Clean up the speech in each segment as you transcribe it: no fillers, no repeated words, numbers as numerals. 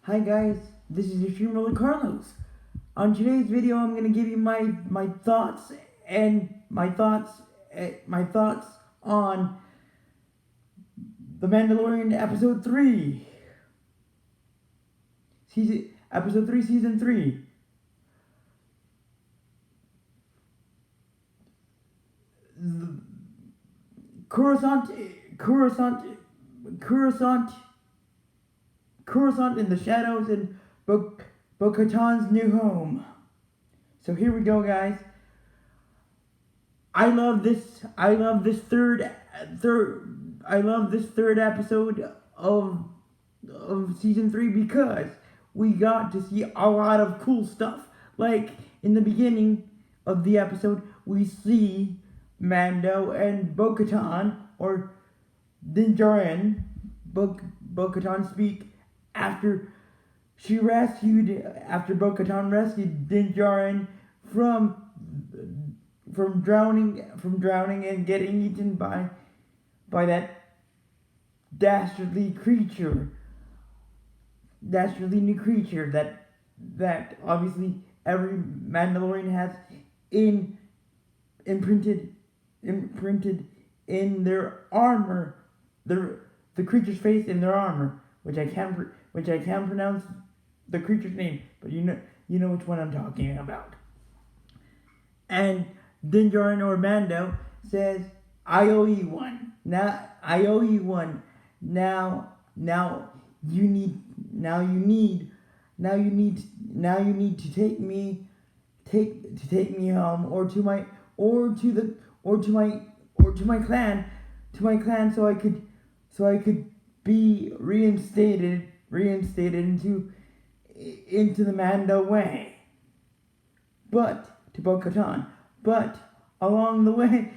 Hi guys, this is your streamer Carlos. On today's video, I'm gonna give you my thoughts on The Mandalorian episode 3. Episode 3, season 3. Cqrurasanta in the shadows and Bo-Katan's new home. So here we go, guys. I love this third episode of season 3 because we got to see a lot of cool stuff. Like in the beginning of the episode, we see Mando and Bo-Katan or Din Djarin, Bo-Katan speak after Bo-Katan rescued Din Djarin from drowning and getting eaten by that dastardly new creature that obviously every Mandalorian has imprinted in their armor, the creature's face in their armor, which I can't pronounce the creature's name, but you know which one I'm talking about. And Din Djarin or Mando says, "I owe you one. Now you need to take me home or to my clan so I could be reinstated into the Mando way." But to Bo-Katan, but along the way,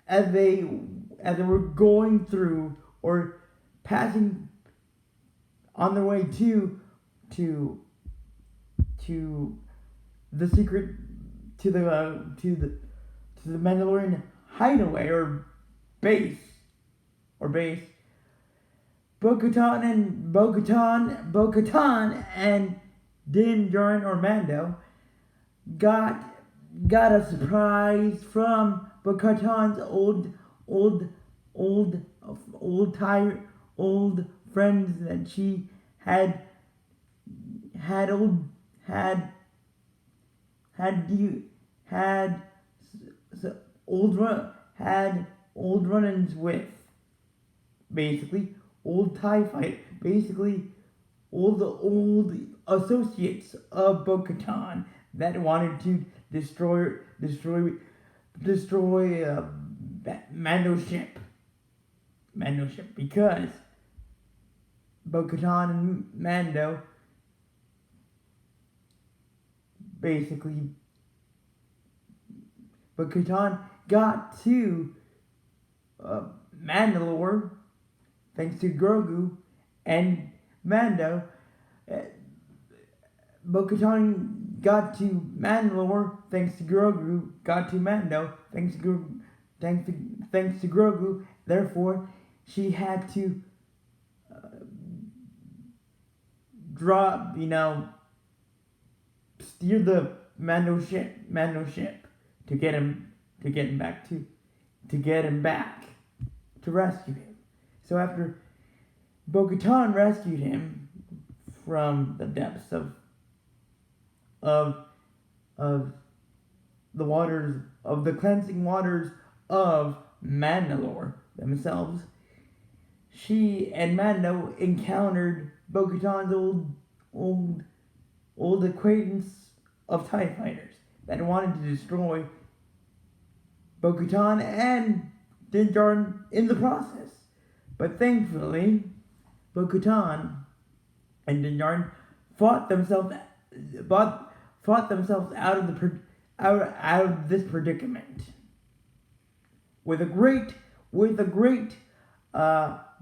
as they were going through or passing on their way to the secret to the Mandalorian hideaway or base. Bo-Katan and Din Djarin or Mando got a surprise from Bo-Katan's old friends that she had old run-ins with, basically old TIE fight, basically all the old associates of Bo-Katan that wanted to destroy Mando's ship, because Bo-Katan and Mando basically Bo-Katan got to Mandalore thanks to Grogu, and Mando Bo-Katan got to Mandalore thanks to Grogu, got to Mando thanks to Grogu. Therefore, she had to steer the Mando ship to get him back to rescue him. So after Bo-Katan rescued him from the depths of the waters of the cleansing waters of Mandalore themselves, she and Mando encountered Bo-Katan's old acquaintance of TIE fighters that wanted to destroy Bo-Katan and Din Djarin in the process. But thankfully, Bo-Katan and Din Djarin fought themselves out of this predicament with a great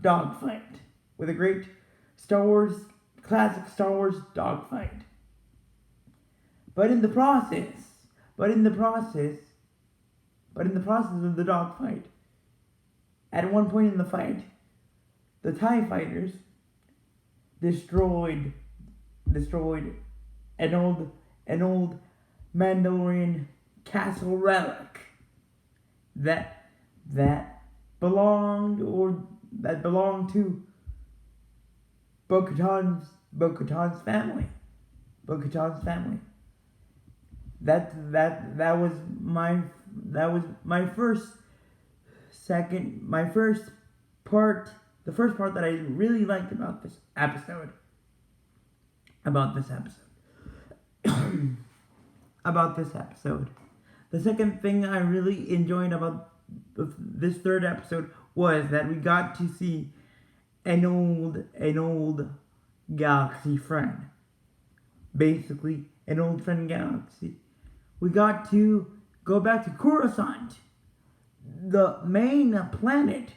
dogfight, with a great classic Star Wars dogfight. But in the process of the dogfight, at one point in the fight, the TIE fighters destroyed an old Mandalorian castle relic that belonged to Bo-Katan's family. Bo-Katan's family. That was my first part. The first part that I really liked about this episode. About this episode. The second thing I really enjoyed about this third episode was that we got to see an old galaxy friend. Basically, an old friend galaxy. We got to go back to Cqrurasanta, the main planet.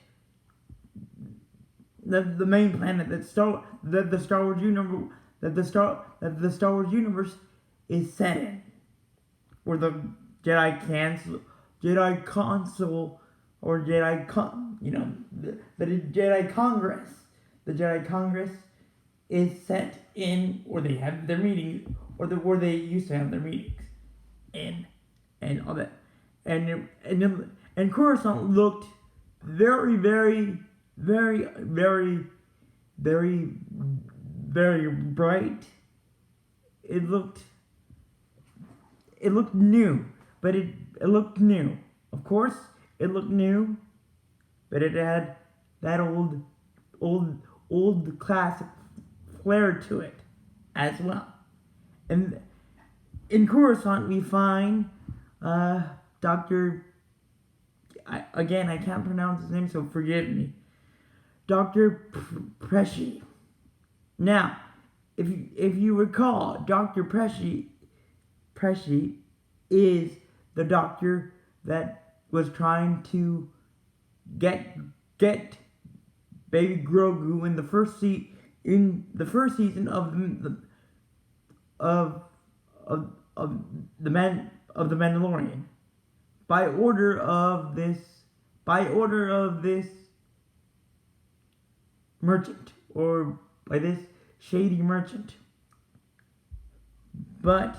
The main planet that the Star Wars universe is set in, or the Jedi Congress is set in, or they have their meetings, or where they used to have their meetings, and all that, and Coruscant looked very bright. It looked new, but it looked new. Of course, it looked new, but it had that old classic flair to it as well. And in Coruscant, we find Dr. I can't pronounce his name, so forgive me. Dr. Pesci. Now, if you recall, Dr. Pesci is the doctor that was trying to get baby Grogu in the first season of the Mandalorian, by order of this merchant, or by this shady merchant. But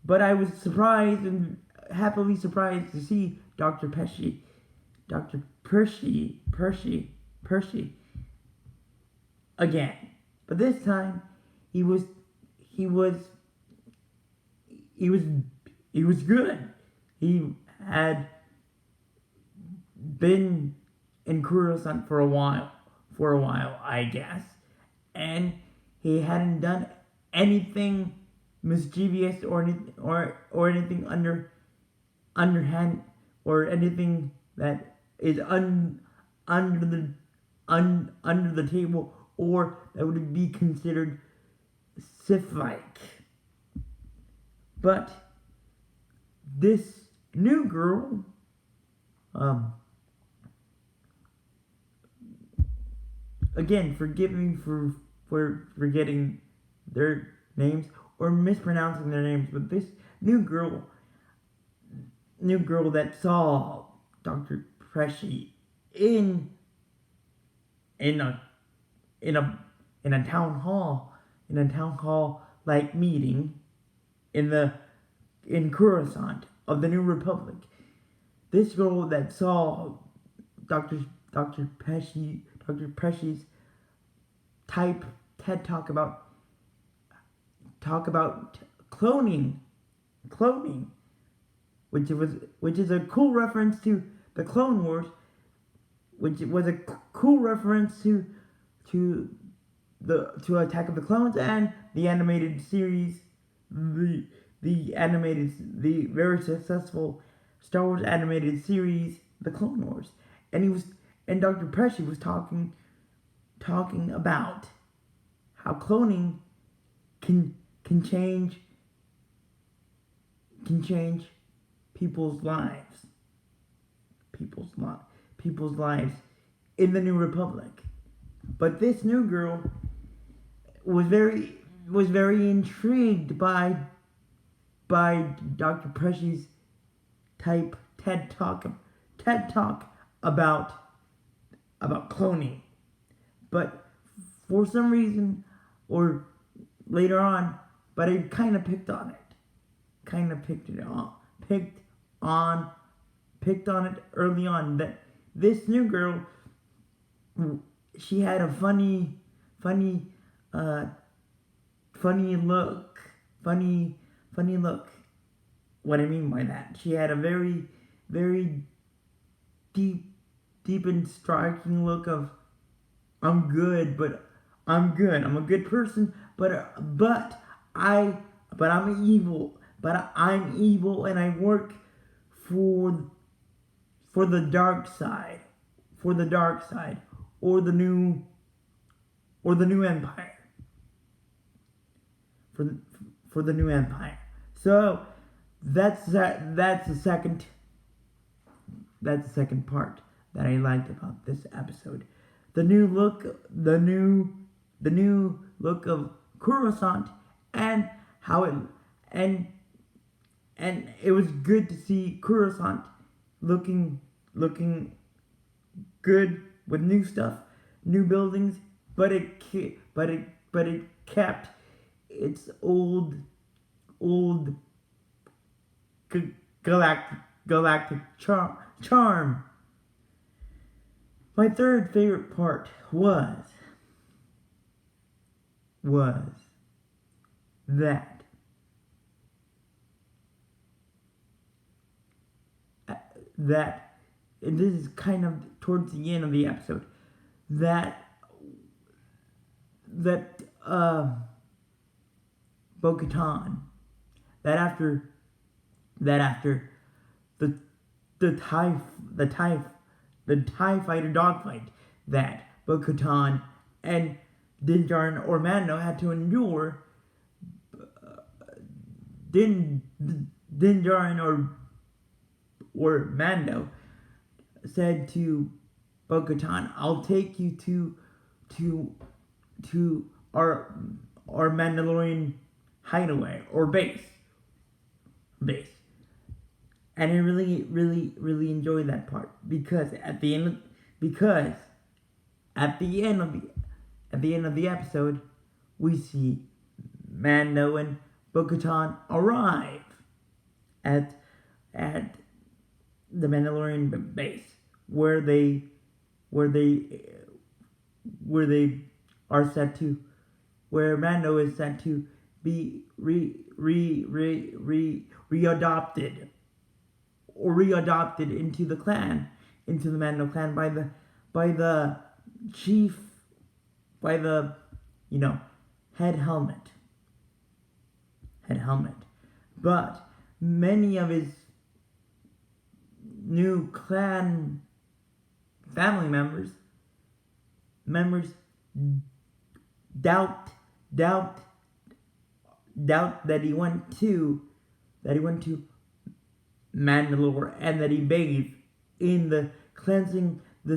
I was surprised and happily surprised to see Dr. Percy again. But this time he was good. He had been in Cqrurasanta for a while, I guess, and he hadn't done anything mischievous or anything underhand, or anything that is under the table, or that would be considered Sith-like. But this new girl, again, forgive me for forgetting their names or mispronouncing their names, but this new girl that saw Dr. Pesci in a town hall like meeting in Coruscant of the New Republic. This girl that saw Dr. Pesci's type TED talk about cloning, which is a cool reference to the Clone Wars, which was a cool reference to Attack of the Clones and the animated series, the very successful Star Wars animated series, The Clone Wars. And Dr. Pesci was talking about how cloning can change people's lives in the New Republic. But this new girl was very intrigued by Dr. Pesci's type TED talk about cloning. But for some reason, or later on, but I kind of picked on it. Picked on it early on, that this new girl, she had a funny look. What I mean by that, she had a very, very deep and striking look of, I'm good. I'm a good person, but I'm evil. But I'm evil, and I work for the dark side, or the new empire, for the new empire. So that's the second part that I liked about this episode. The new look of Cqrurasanta, and how it and it was good to see Cqrurasanta looking good with new stuff, new buildings, but it kept its old galactic charm. My third favorite part was that and this is kind of towards the end of the episode, that Bo-Katan, that after the TIE fighter dogfight that Bo-Katan and Din Djarin or Mando had to endure, Din Djarin or Mando said to Bo-Katan, I'll take you to our Mandalorian hideaway or base. And I really enjoyed that part, because at the end of the episode, we see Mando and Bo-Katan arrive at the Mandalorian base, where they are set to, where Mando is set to be readopted into the clan, into the Mando clan by the chief, by the head helmet. But many of his new clan family members doubt that he went to Mandalore, and that he bathed in the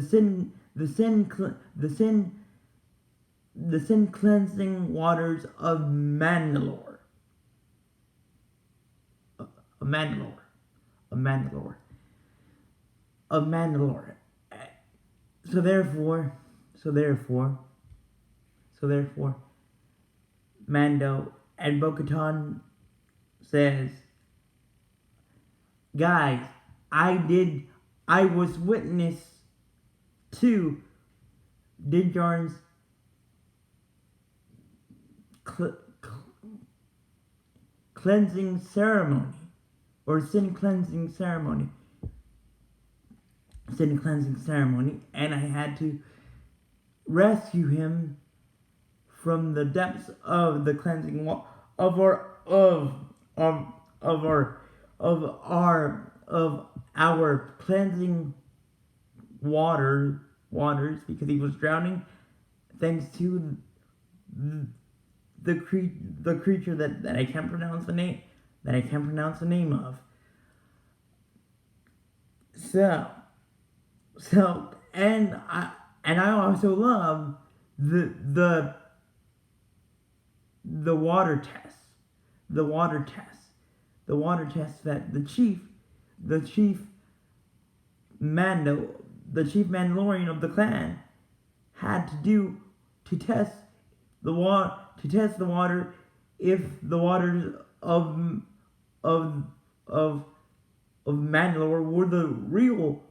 sin cleansing waters of Mandalore. So therefore, Mando and Bo-Katan says, guys, I was witness to Din Djarin's cleansing ceremony, or sin cleansing ceremony, and I had to rescue him from the depths of the cleansing of our cleansing waters, because he was drowning, thanks to the creature that I can't pronounce the name of. So and I also love the water test that the chief Mandalorian of the clan had to do to test the water if the waters of of Mandalore were the real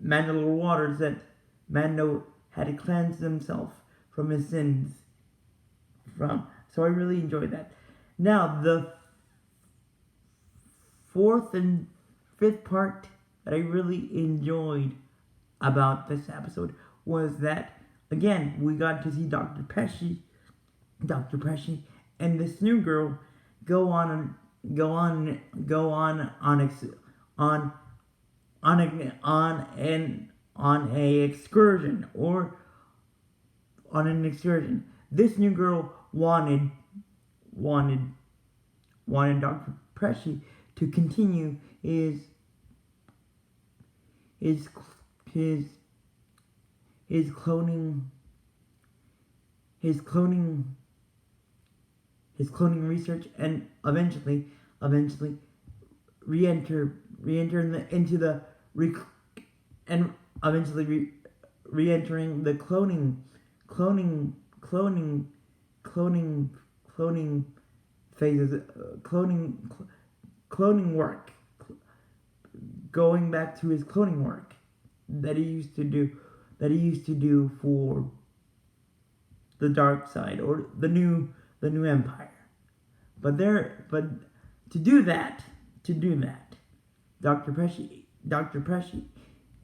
Mandalore waters that Mando had to cleanse himself from his sins from. So I really enjoyed that. Now the fourth and fifth part that I really enjoyed about this episode was that, again, we got to see Dr. Pesci, and this new girl go on a excursion or on an excursion. This new girl wanted Dr. Pesci to continue his cloning research, and eventually re-enter into the re-entering the cloning phases, cloning work, going back to his cloning work that he used to do for the dark side or the new empire. But to do that, Dr. Pesci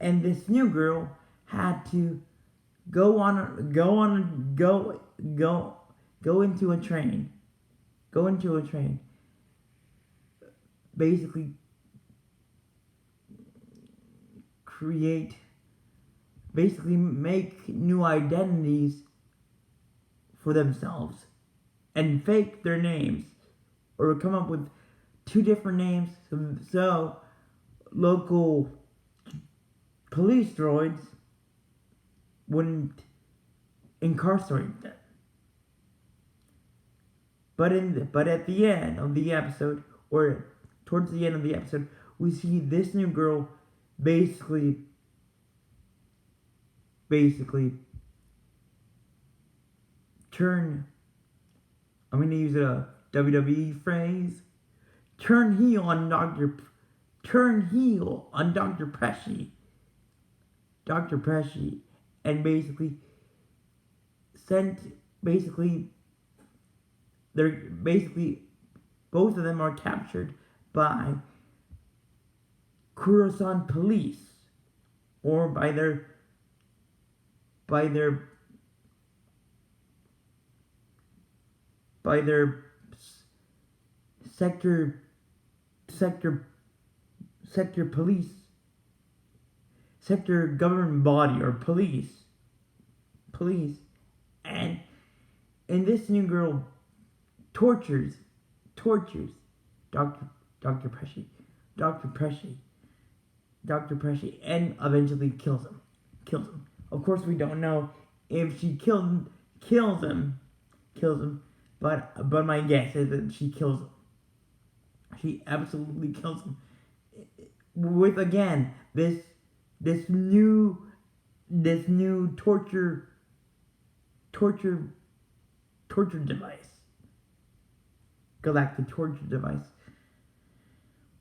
and this new girl had to go into a train, basically make new identities for themselves and fake their names, or come up with two different names so local police droids wouldn't incarcerate them. But at the end of the episode, or towards the end of the episode, we see this new girl basically turn, I'm going to use a WWE phrase, turn heel on Dr. Pesci, and both of them are captured by Cqrurasanta police, or by their sector police, sector government body, or police, and this new girl tortures Dr. Pesci, and eventually kills him. Of course, we don't know if she kills him, but my guess is that she kills him. She absolutely kills him. With, again, this new torture device, galactic torture device,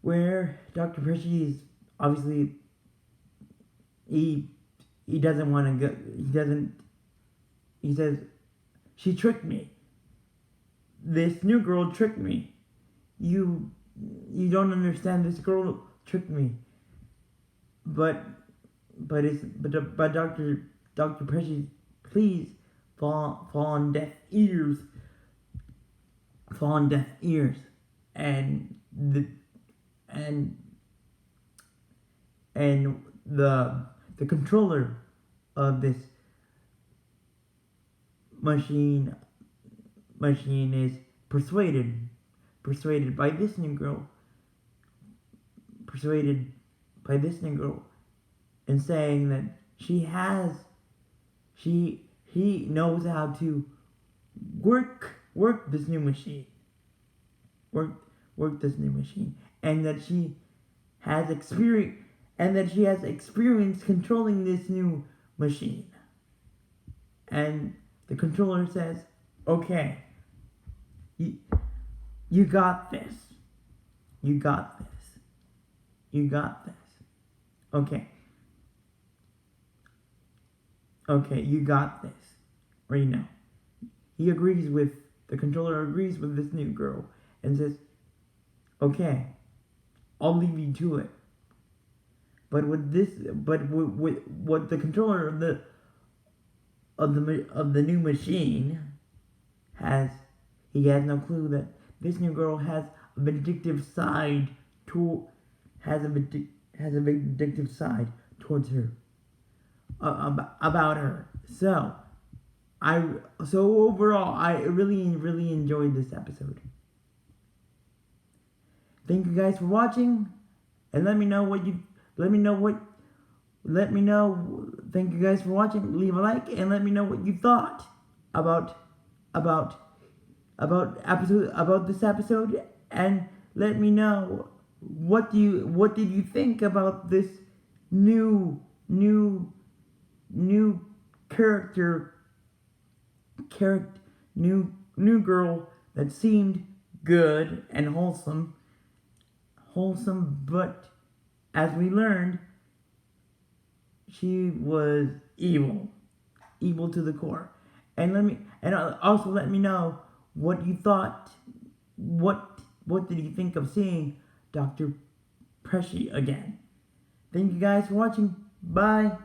where Dr. Pesci is obviously, he doesn't want to go. He says, she tricked me. This new girl tricked me. You don't understand. This girl tricked me. But Dr. Pesci, please fall on deaf ears. And the controller of this machine is persuaded by this new girl, and saying that he knows how to work this new machine, and that she has experience controlling this new machine. And the controller says, okay, you got this. You got this. You got this. Okay. Okay, you got this. Right now. The controller agrees with this new girl and says, okay, I'll leave you to it. But with what the controller of the new machine has, he has no clue that this new girl has a vindictive side towards her, about her. So overall, I really enjoyed this episode. Thank you guys for watching, and let me know. Thank you guys for watching. Leave a like and let me know what you thought about this episode, and let me know what did you think about this new new girl that seemed good and wholesome, but as we learned, she was evil to the core. And also let me know what you thought. What did you think of seeing Dr. Pesci again? Thank you guys for watching. Bye.